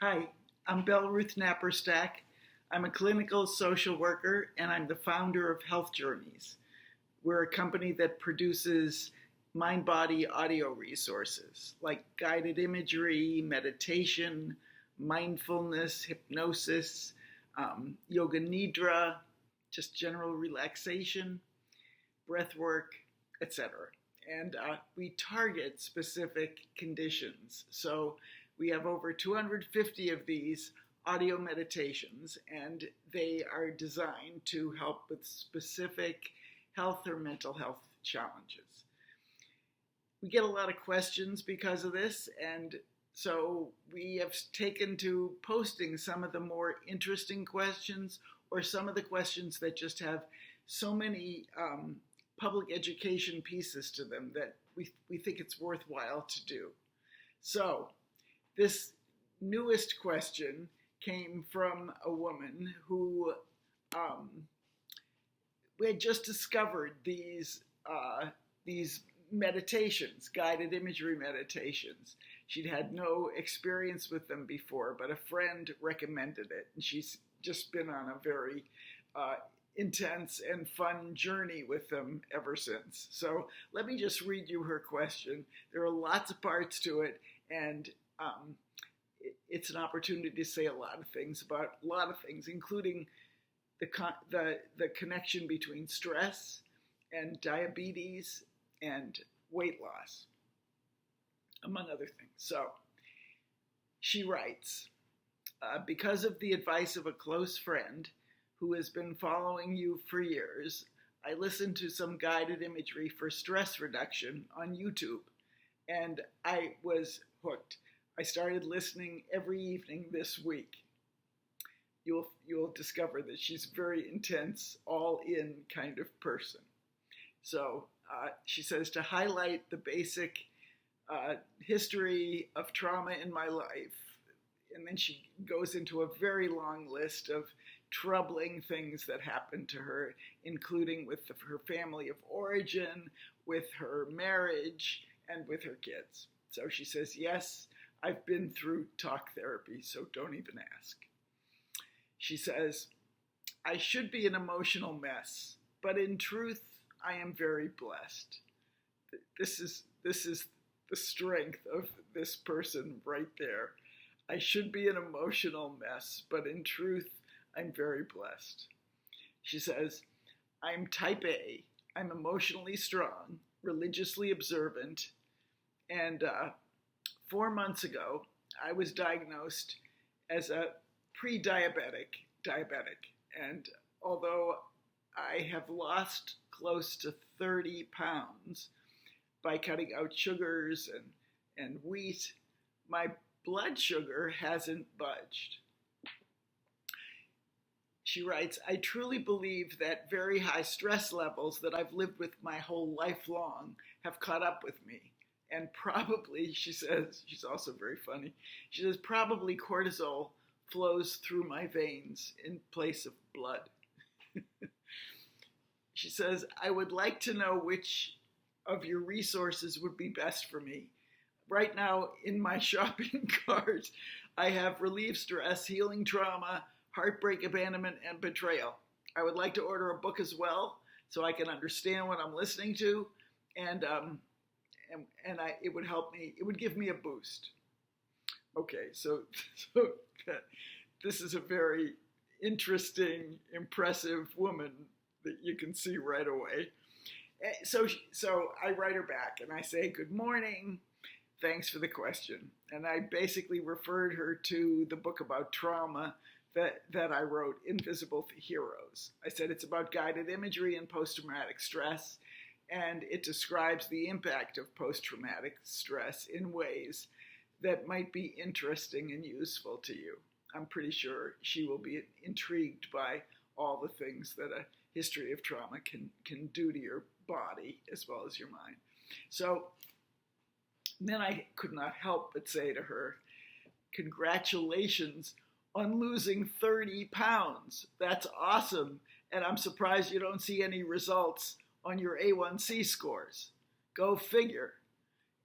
Hi, I'm Belleruth Napperstack. I'm a clinical social worker and I'm the founder of Health Journeys. We're a company that produces mind body audio resources like guided imagery, meditation, mindfulness, hypnosis, yoga nidra, just general relaxation, breath work, etc. And we target specific conditions. So we have over 250 of these audio meditations, and they are designed to help with specific health or mental health challenges. We get a lot of questions because of this, and so we have taken to posting some of the more interesting questions or some of the questions that just have so many public education pieces to them that we think it's worthwhile to do. So this newest question came from a woman who we had just discovered these meditations, guided imagery meditations. She'd had no experience with them before, but a friend recommended it, and she's just been on a very intense and fun journey with them ever since. So let me just read you her question. There are lots of parts to it, and it's an opportunity to say a lot of things about a lot of things, including the connection between stress and diabetes and weight loss, among other things. So she writes, because of the advice of a close friend who has been following you for years, I listened to some guided imagery for stress reduction on YouTube, and I was hooked. I started listening every evening this week. You'll discover that she's a very intense, all-in kind of person. So she says, to highlight the basic history of trauma in my life, and then she goes into a very long list of troubling things that happened to her, including with her family of origin, with her marriage, and with her kids. So she says, yes, I've been through talk therapy, so don't even ask. She says, I should be an emotional mess, but in truth, I am very blessed. This is the strength of this person right there. I should be an emotional mess, but in truth, I'm very blessed. She says, I'm type A. I'm emotionally strong, religiously observant, and 4 months ago, I was diagnosed as a pre-diabetic. And although I have lost close to 30 pounds by cutting out sugars and wheat, my blood sugar hasn't budged. She writes, I truly believe that very high stress levels that I've lived with my whole life long have caught up with me. And probably, she says, she's also very funny, she says, probably cortisol flows through my veins in place of blood. She says, I would like to know which of your resources would be best for me. Right now, in my shopping cart, I have Relieve Stress, Healing Trauma, Heartbreak, Abandonment, and Betrayal. I would like to order a book as well, so I can understand what I'm listening to, and it would help me, it would give me a boost. Okay, so this is a very interesting, impressive woman that you can see right away. So I write her back and I say, good morning, thanks for the question. And I basically referred her to the book about trauma that I wrote, Invisible Heroes. I said it's about guided imagery and post-traumatic stress, and it describes the impact of post-traumatic stress in ways that might be interesting and useful to you. I'm pretty sure she will be intrigued by all the things that a history of trauma can do to your body as well as your mind. So then I could not help but say to her, congratulations on losing 30 pounds. That's awesome. And I'm surprised you don't see any results on your A1C scores. Go figure.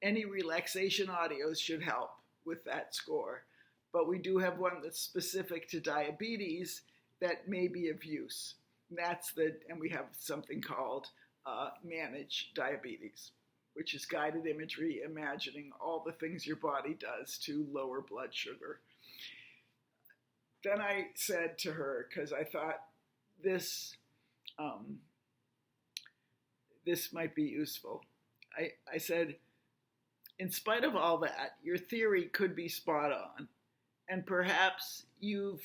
Any relaxation audios should help with that score. but we do have one that's specific to diabetes that may be of use. And we have something called Manage Diabetes, which is guided imagery, imagining all the things your body does to lower blood sugar. Then I said to her, because I thought this might be useful, I said, in spite of all that, your theory could be spot on, and perhaps you've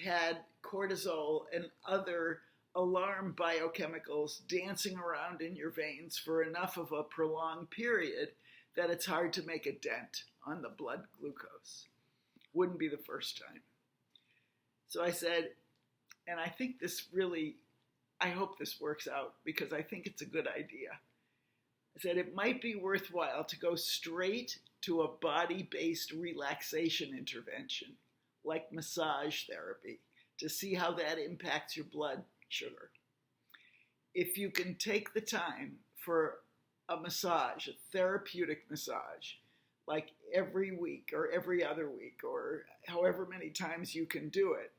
had cortisol and other alarm biochemicals dancing around in your veins for enough of a prolonged period that it's hard to make a dent on the blood glucose. Wouldn't be the first time. So I said, and I think I hope this works out because I think it's a good idea. I said it might be worthwhile to go straight to a body-based relaxation intervention, like massage therapy, to see how that impacts your blood sugar. If you can take the time for a massage, a therapeutic massage, like every week or every other week or however many times you can do it,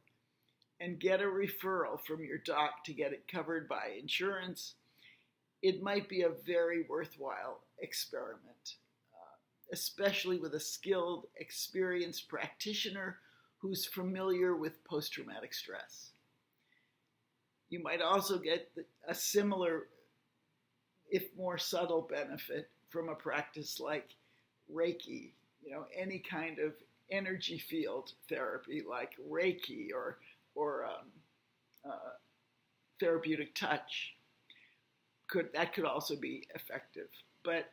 and get a referral from your doc to get it covered by insurance, it might be a very worthwhile experiment, especially with a skilled, experienced practitioner who's familiar with post-traumatic stress. You might also get a similar, if more subtle, benefit from a practice like Reiki, any kind of energy field therapy like Reiki or therapeutic touch. That could also be effective. But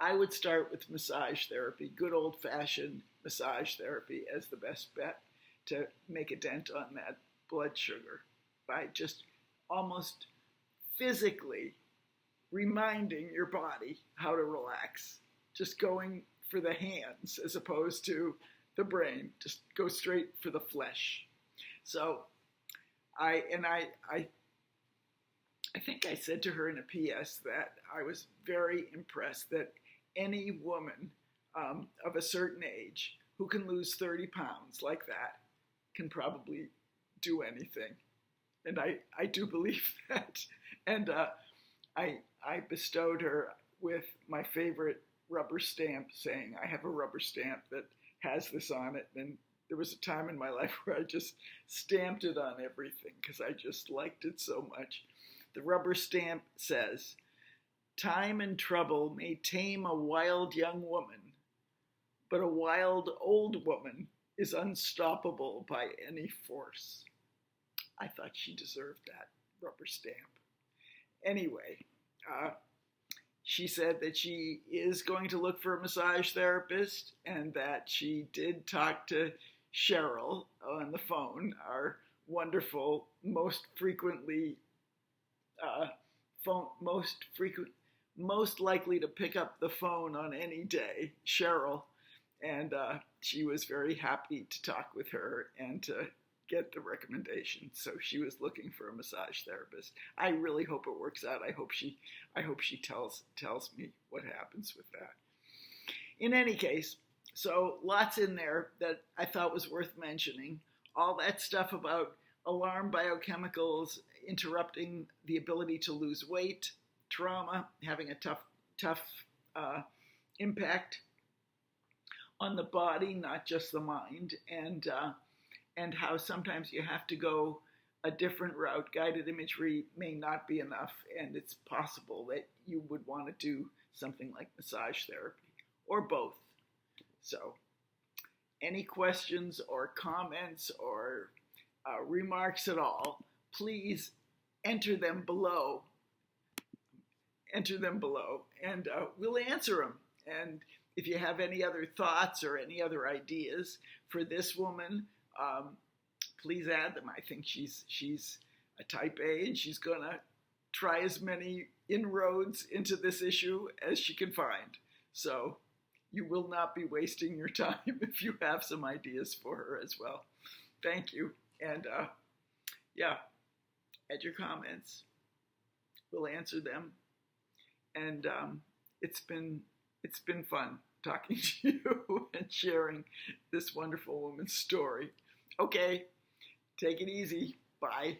I would start with massage therapy, good old-fashioned massage therapy as the best bet to make a dent on that blood sugar by just almost physically reminding your body how to relax, just going for the hands as opposed to the brain, just go straight for the flesh. So I think I said to her in a PS that I was very impressed that any woman of a certain age who can lose 30 pounds like that can probably do anything. And I do believe that. And I bestowed her with my favorite rubber stamp saying, I have a rubber stamp that has this on it. And there was a time in my life where I just stamped it on everything because I just liked it so much. The rubber stamp says, time and trouble may tame a wild young woman, but a wild old woman is unstoppable by any force. I thought she deserved that rubber stamp. Anyway, she said that she is going to look for a massage therapist and that she did talk to Cheryl on the phone, our wonderful, most likely to pick up the phone on any day, Cheryl. And she was very happy to talk with her and to get the recommendation. So she was looking for a massage therapist. I really hope it works out. I hope she tells me what happens with that. In any case, so lots in there that I thought was worth mentioning. All that stuff about alarm biochemicals interrupting the ability to lose weight, trauma having a tough impact on the body, not just the mind, and how sometimes you have to go a different route. Guided imagery may not be enough, and it's possible that you would want to do something like massage therapy, or both. So, any questions or comments or remarks at all, please enter them below, and we'll answer them. And if you have any other thoughts or any other ideas for this woman, please add them. I think she's a type A, and she's going to try as many inroads into this issue as she can find. So you will not be wasting your time if you have some ideas for her as well. Thank you. And add your comments. We'll answer them. And it's been fun. talking to you and sharing this wonderful woman's story. Okay, take it easy. Bye.